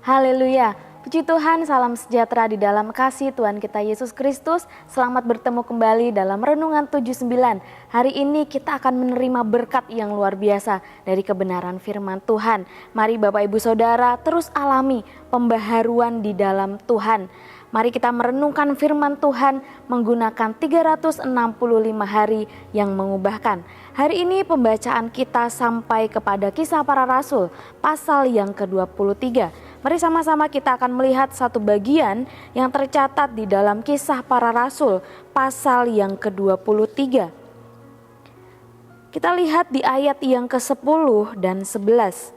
Haleluya, puji Tuhan, salam sejahtera di dalam kasih Tuhan kita Yesus Kristus. Selamat bertemu kembali dalam Renungan 79. Hari ini kita akan menerima berkat yang luar biasa dari kebenaran firman Tuhan. Mari Bapak Ibu Saudara terus alami pembaharuan di dalam Tuhan. Mari kita merenungkan firman Tuhan menggunakan 365 hari yang mengubahkan. Hari ini pembacaan kita sampai kepada Kisah Para Rasul pasal yang ke-23. Mari sama-sama kita akan melihat satu bagian yang tercatat di dalam Kisah Para Rasul pasal yang ke-23. Kita lihat di ayat yang ke-10 dan 11.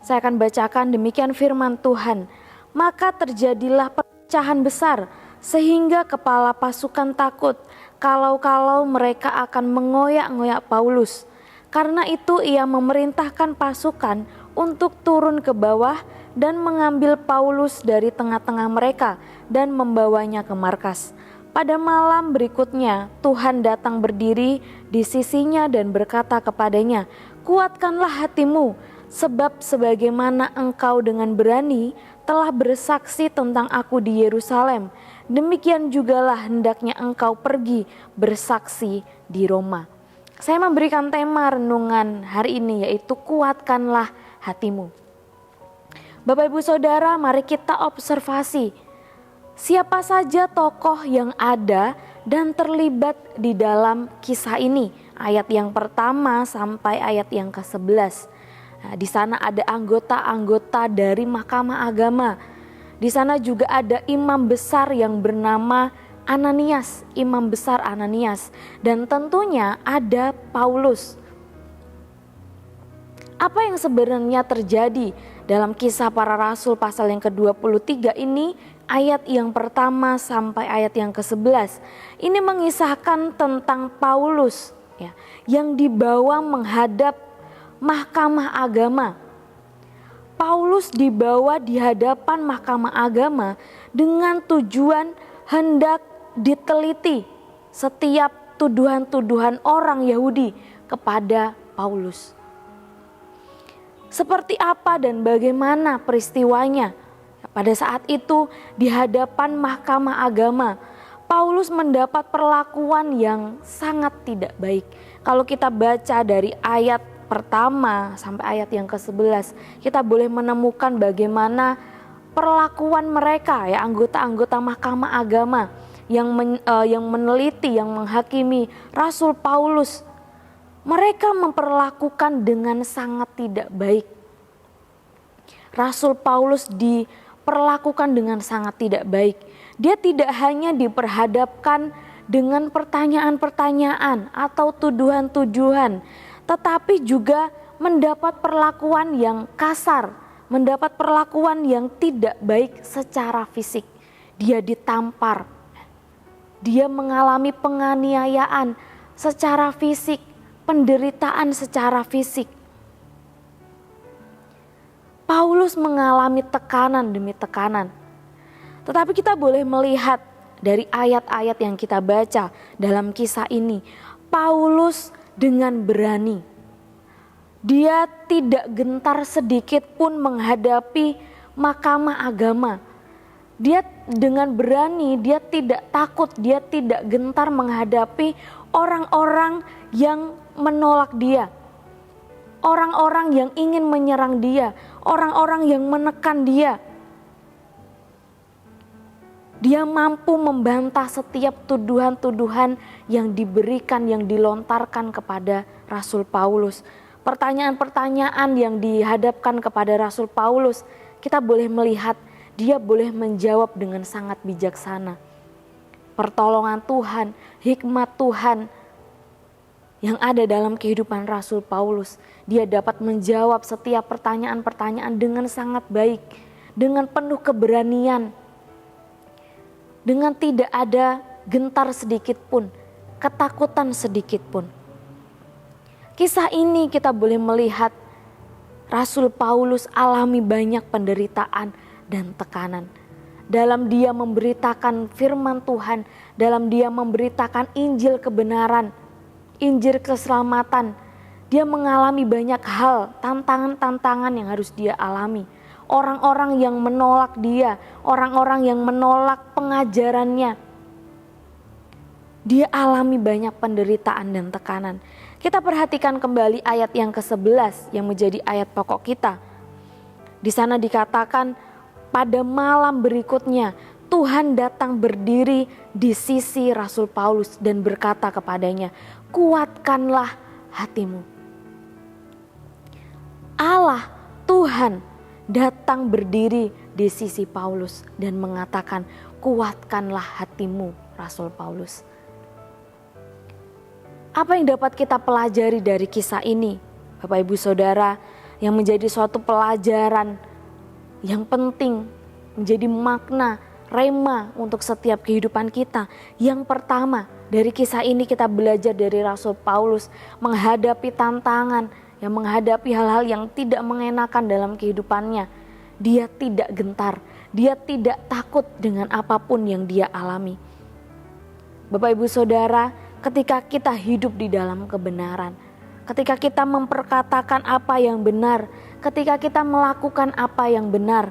Saya akan bacakan demikian firman Tuhan. Maka terjadilah perpecahan besar sehingga kepala pasukan takut kalau-kalau mereka akan mengoyak-ngoyak Paulus. Karena itu ia memerintahkan pasukan untuk turun ke bawah dan mengambil Paulus dari tengah-tengah mereka dan membawanya ke markas. Pada malam berikutnya Tuhan datang berdiri di sisinya dan berkata kepadanya, "Kuatkanlah hatimu, sebab sebagaimana engkau dengan berani telah bersaksi tentang aku di Yerusalem, demikian jugalah hendaknya engkau pergi bersaksi di Roma." Saya memberikan tema renungan hari ini yaitu kuatkanlah hatimu. Bapak Ibu Saudara, mari kita observasi siapa saja tokoh yang ada dan terlibat di dalam kisah ini. Ayat yang pertama sampai ayat yang ke-11. Nah, di sana ada anggota-anggota dari Mahkamah Agama. Di sana juga ada imam besar yang bernama Ananias, imam besar Ananias, dan tentunya ada Paulus. Apa yang sebenarnya terjadi dalam Kisah Para Rasul pasal yang ke-23 ini, ayat yang pertama sampai ayat yang ke-11. Ini mengisahkan tentang Paulus ya, yang dibawa menghadap Mahkamah Agama. Paulus dibawa di hadapan Mahkamah Agama dengan tujuan hendak diteliti setiap tuduhan-tuduhan orang Yahudi kepada Paulus. Seperti apa dan bagaimana peristiwanya? Pada saat itu di hadapan Mahkamah Agama, Paulus mendapat perlakuan yang sangat tidak baik. Kalau kita baca dari ayat pertama sampai ayat yang ke-11, kita boleh menemukan bagaimana perlakuan mereka ya, anggota-anggota Mahkamah Agama yang meneliti, yang menghakimi Rasul Paulus. Mereka memperlakukan dengan sangat tidak baik. Rasul Paulus diperlakukan dengan sangat tidak baik. Dia tidak hanya diperhadapkan dengan pertanyaan-pertanyaan atau tuduhan-tuduhan, tetapi juga mendapat perlakuan yang kasar, mendapat perlakuan yang tidak baik secara fisik. Dia ditampar, dia mengalami penganiayaan secara fisik, penderitaan secara fisik. Paulus mengalami tekanan demi tekanan. Tetapi kita boleh melihat dari ayat-ayat yang kita baca dalam kisah ini, Paulus dengan berani. Dia tidak gentar sedikit pun menghadapi Mahkamah Agama. Dia dengan berani, dia tidak takut, dia tidak gentar menghadapi orang-orang yang menolak dia. Orang-orang yang ingin menyerang dia, orang-orang yang menekan dia. Dia mampu membantah setiap tuduhan-tuduhan yang diberikan, yang dilontarkan kepada Rasul Paulus. Pertanyaan-pertanyaan yang dihadapkan kepada Rasul Paulus, kita boleh melihat dia boleh menjawab dengan sangat bijaksana. Pertolongan Tuhan, hikmat Tuhan yang ada dalam kehidupan Rasul Paulus. Dia dapat menjawab setiap pertanyaan-pertanyaan dengan sangat baik, dengan penuh keberanian, dengan tidak ada gentar sedikit pun, ketakutan sedikit pun. Kisah ini kita boleh melihat Rasul Paulus alami banyak penderitaan dan tekanan. Dalam dia memberitakan firman Tuhan, dalam dia memberitakan Injil kebenaran, Injil keselamatan, Dia mengalami banyak hal, tantangan-tantangan yang harus dia alami. Orang-orang yang menolak dia, orang-orang yang menolak pengajarannya. Dia alami banyak penderitaan dan tekanan. Kita perhatikan kembali ayat yang ke-11 yang menjadi ayat pokok kita. Di sana dikatakan, pada malam berikutnya Tuhan datang berdiri di sisi Rasul Paulus dan berkata kepadanya, kuatkanlah hatimu. Allah, Tuhan datang berdiri di sisi Paulus dan mengatakan, kuatkanlah hatimu, Rasul Paulus. Apa yang dapat kita pelajari dari kisah ini, Bapak Ibu Saudara, yang menjadi suatu pelajaran yang penting, menjadi makna, rema untuk setiap kehidupan kita. Yang pertama, dari kisah ini kita belajar dari Rasul Paulus menghadapi tantangan, yang menghadapi hal-hal yang tidak mengenakan dalam kehidupannya. Dia tidak gentar, dia tidak takut dengan apapun yang dia alami. Bapak Ibu Saudara, ketika kita hidup di dalam kebenaran, ketika kita memperkatakan apa yang benar, ketika kita melakukan apa yang benar,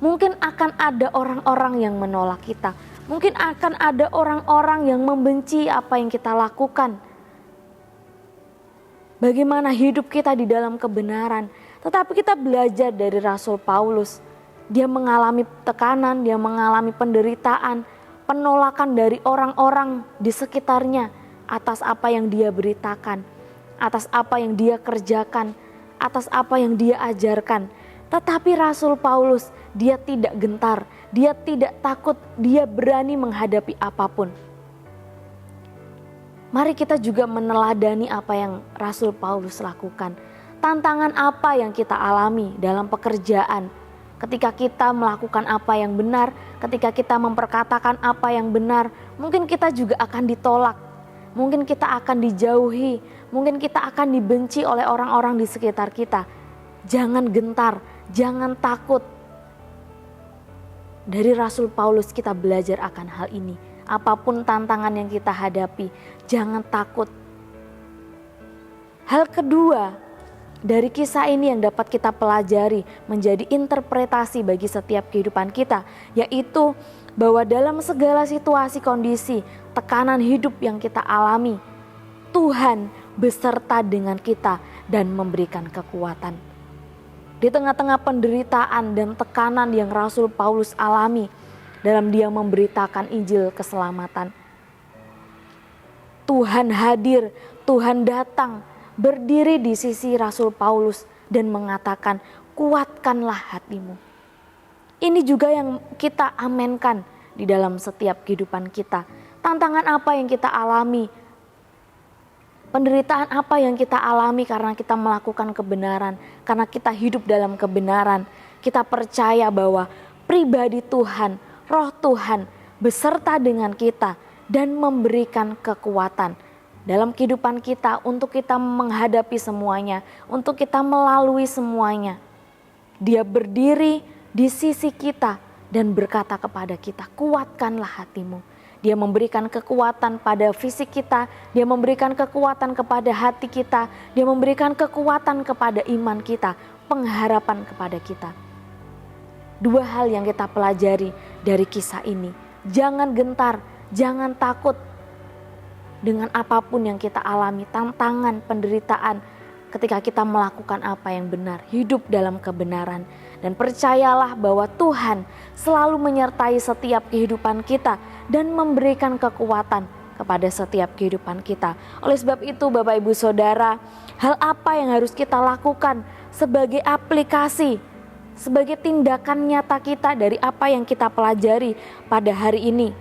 mungkin akan ada orang-orang yang menolak kita, mungkin akan ada orang-orang yang membenci apa yang kita lakukan. Bagaimana hidup kita di dalam kebenaran. Tetapi kita belajar dari Rasul Paulus. Dia mengalami tekanan, dia mengalami penderitaan, penolakan dari orang-orang di sekitarnya atas apa yang dia beritakan, atas apa yang dia kerjakan, atas apa yang dia ajarkan. Tetapi Rasul Paulus, dia tidak gentar, dia tidak takut, dia berani menghadapi apapun. Mari kita juga meneladani apa yang Rasul Paulus lakukan. Tantangan apa yang kita alami dalam pekerjaan. Ketika kita melakukan apa yang benar, ketika kita memperkatakan apa yang benar, mungkin kita juga akan ditolak. Mungkin kita akan dijauhi, mungkin kita akan dibenci oleh orang-orang di sekitar kita. Jangan gentar, jangan takut. Dari Rasul Paulus kita belajar akan hal ini. Apapun tantangan yang kita hadapi, jangan takut. Hal kedua, dari kisah ini yang dapat kita pelajari menjadi interpretasi bagi setiap kehidupan kita, yaitu bahwa dalam segala situasi kondisi, tekanan hidup yang kita alami, Tuhan beserta dengan kita dan memberikan kekuatan. Di tengah-tengah penderitaan dan tekanan yang Rasul Paulus alami dalam dia memberitakan Injil keselamatan, Tuhan hadir, Tuhan datang, berdiri di sisi Rasul Paulus dan mengatakan, kuatkanlah hatimu. Ini juga yang kita amenkan di dalam setiap kehidupan kita. Tantangan apa yang kita alami, penderitaan apa yang kita alami karena kita melakukan kebenaran, karena kita hidup dalam kebenaran. Kita percaya bahwa pribadi Tuhan, Roh Tuhan beserta dengan kita dan memberikan kekuatan dalam kehidupan kita untuk kita menghadapi semuanya, untuk kita melalui semuanya. Dia berdiri di sisi kita dan berkata kepada kita, kuatkanlah hatimu. Dia memberikan kekuatan pada fisik kita, dia memberikan kekuatan kepada hati kita, dia memberikan kekuatan kepada iman kita, pengharapan kepada kita. Dua hal yang kita pelajari dari kisah ini. Jangan gentar, jangan takut dengan apapun yang kita alami, tantangan, penderitaan, ketika kita melakukan apa yang benar, hidup dalam kebenaran. Dan percayalah bahwa Tuhan selalu menyertai setiap kehidupan kita dan memberikan kekuatan kepada setiap kehidupan kita. Oleh sebab itu Bapak Ibu Saudara, hal apa yang harus kita lakukan sebagai aplikasi, sebagai tindakan nyata kita dari apa yang kita pelajari pada hari ini,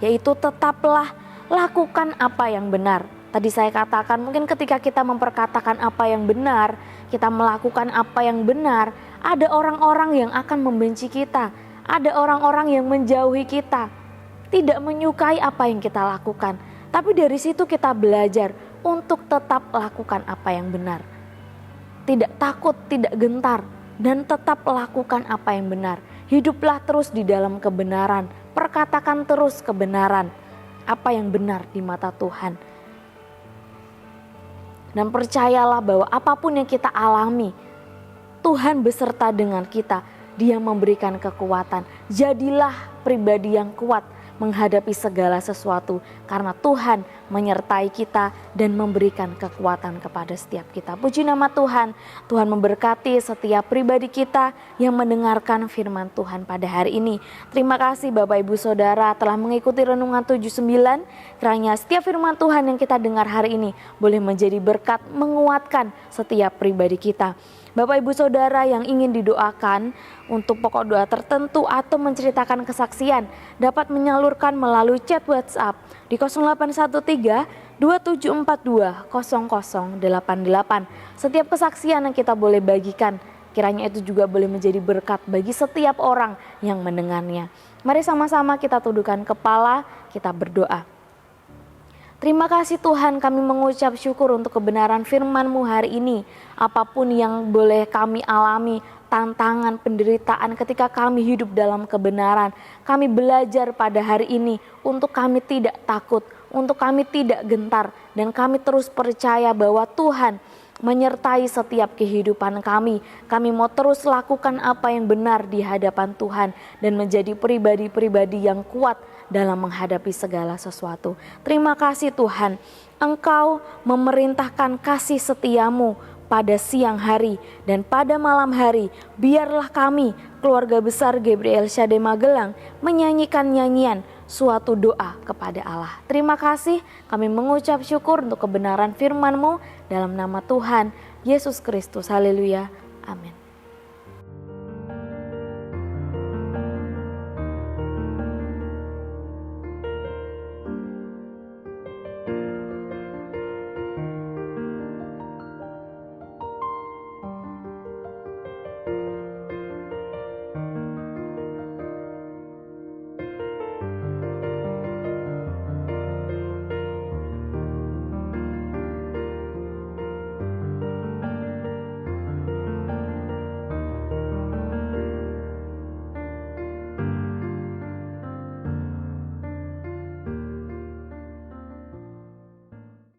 yaitu tetaplah lakukan apa yang benar. Tadi saya katakan mungkin ketika kita memperkatakan apa yang benar, kita melakukan apa yang benar, ada orang-orang yang akan membenci kita, ada orang-orang yang menjauhi kita, tidak menyukai apa yang kita lakukan. Tapi dari situ kita belajar untuk tetap lakukan apa yang benar. Tidak takut, tidak gentar, dan tetap lakukan apa yang benar. Hiduplah terus di dalam kebenaran, perkatakan terus kebenaran, apa yang benar di mata Tuhan. Dan percayalah bahwa apapun yang kita alami, Tuhan beserta dengan kita. Dia memberikan kekuatan. Jadilah pribadi yang kuat menghadapi segala sesuatu, karena Tuhan menyertai kita dan memberikan kekuatan kepada setiap kita. Puji nama Tuhan. Tuhan memberkati setiap pribadi kita yang mendengarkan firman Tuhan pada hari ini. Terima kasih Bapak Ibu Saudara telah mengikuti Renungan 79. Kiranya setiap firman Tuhan yang kita dengar hari ini boleh menjadi berkat, menguatkan setiap pribadi kita. Bapak Ibu Saudara yang ingin didoakan untuk pokok doa tertentu atau menceritakan kesaksian dapat menyalurkan melalui chat WhatsApp di 0813 2742 0088. Setiap kesaksian yang kita boleh bagikan, kiranya itu juga boleh menjadi berkat bagi setiap orang yang mendengarnya. Mari sama-sama kita tundukkan kepala, kita berdoa. Terima kasih Tuhan, kami mengucap syukur untuk kebenaran firman-Mu hari ini. Apapun yang boleh kami alami, tantangan, penderitaan ketika kami hidup dalam kebenaran, kami belajar pada hari ini untuk kami tidak takut, untuk kami tidak gentar, dan kami terus percaya bahwa Tuhan menyertai setiap kehidupan kami. Kami mau terus lakukan apa yang benar di hadapan Tuhan dan menjadi pribadi-pribadi yang kuat dalam menghadapi segala sesuatu. Terima kasih Tuhan, Engkau memerintahkan kasih setiamu pada siang hari dan pada malam hari. Biarlah kami, keluarga besar Gabriel Shaddai Magelang, menyanyikan nyanyian suatu doa kepada Allah. Terima kasih, kami mengucap syukur untuk kebenaran firman-Mu dalam nama Tuhan Yesus Kristus. Haleluya. Amin.